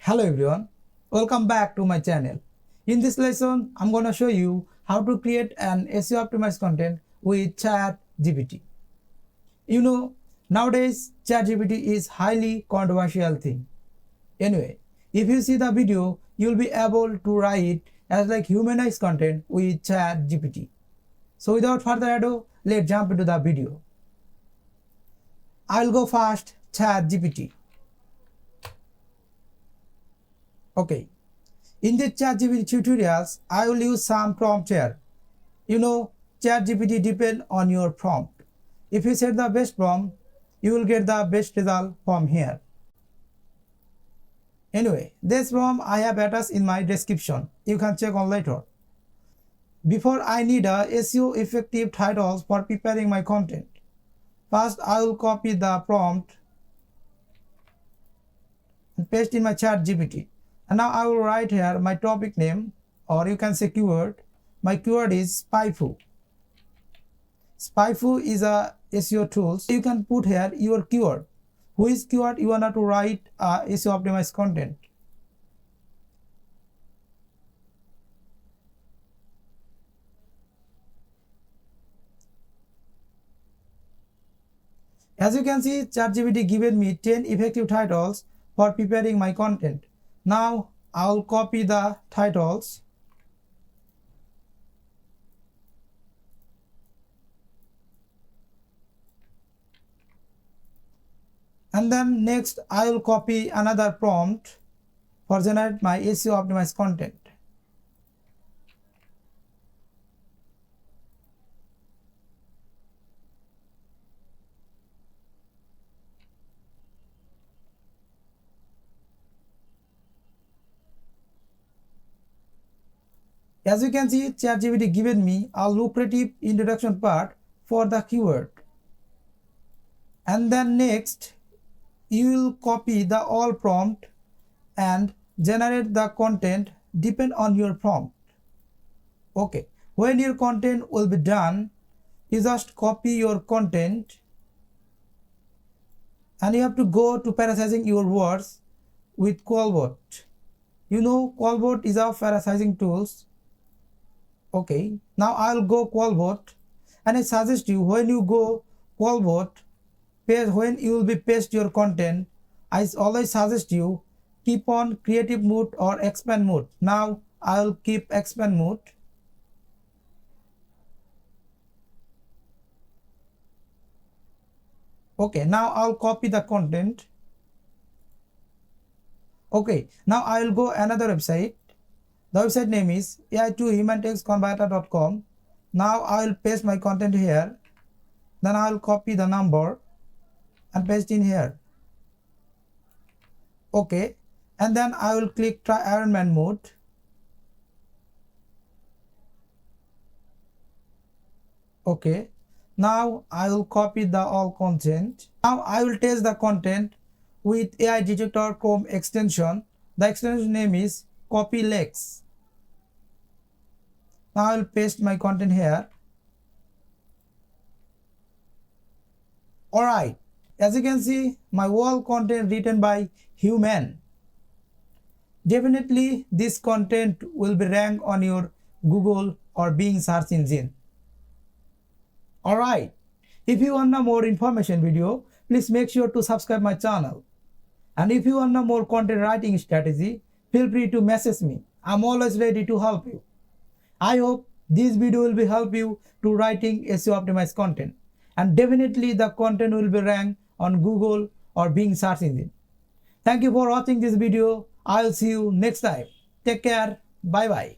Hello everyone, welcome back to my channel. In this lesson, I'm gonna show you how to create an SEO optimized content with Chatgpt. You know, nowadays Chatgpt is highly controversial thing. Anyway, if you see the video, you'll be able to write as like humanized content with Chatgpt. So without further ado, let's jump into the video. I'll go first Chatgpt. Okay, in the ChatGPT tutorials, I will use some prompt here. You know, ChatGPT depends on your prompt. If you set the best prompt, you will get the best result from here. Anyway, this prompt I have attached in my description. You can check on later. Before I need a SEO effective titles for preparing my content. First, I will copy the prompt and paste in my ChatGPT. And now I will write here my topic name, or you can say keyword. My keyword is SpyFu. SpyFu is a SEO tool. You can put here your keyword. Which keyword you want to write SEO optimized content. As you can see, ChatGPT given me 10 effective titles for preparing my content. Now I'll copy the titles and then next I will copy another prompt for generate my SEO optimized content. As you can see, ChatGPT given me a lucrative introduction part for the keyword. And then next, you will copy the all prompt and generate the content depend on your prompt. Okay, when your content will be done, you just copy your content and you have to go to paraphrasing your words with Chatbot. You know, Chatbot is a paraphrasing tools. Okay, now I'll go Chatbot, and I suggest you when you go Chatbot, when you will be paste your content, I always suggest you keep on creative mode or expand mode. Now I'll keep expand mode. Okay, now I'll copy the content. Okay, now I'll go another website. The website name is ai2humantextconverter.com. Now I will paste my content here. Then I will copy the number and paste in here. Okay, and then I will click try Iron Man mode. Okay, now I will copy the all content. Now I will test the content with AI detector Chrome extension. The extension name is copylex. Now I will paste my content here. Alright, as you can see, my whole content written by human. Definitely this content will be ranked on your Google or Bing search engine. Alright, if you want more information video, please make sure to subscribe my channel. And if you want more content writing strategy, feel free to message me. I'm always ready to help you. I hope this video will be help you to writing SEO optimized content, and definitely the content will be ranked on Google or Bing search engine. Thank you for watching this video. I'll see you next time. Take care. Bye bye.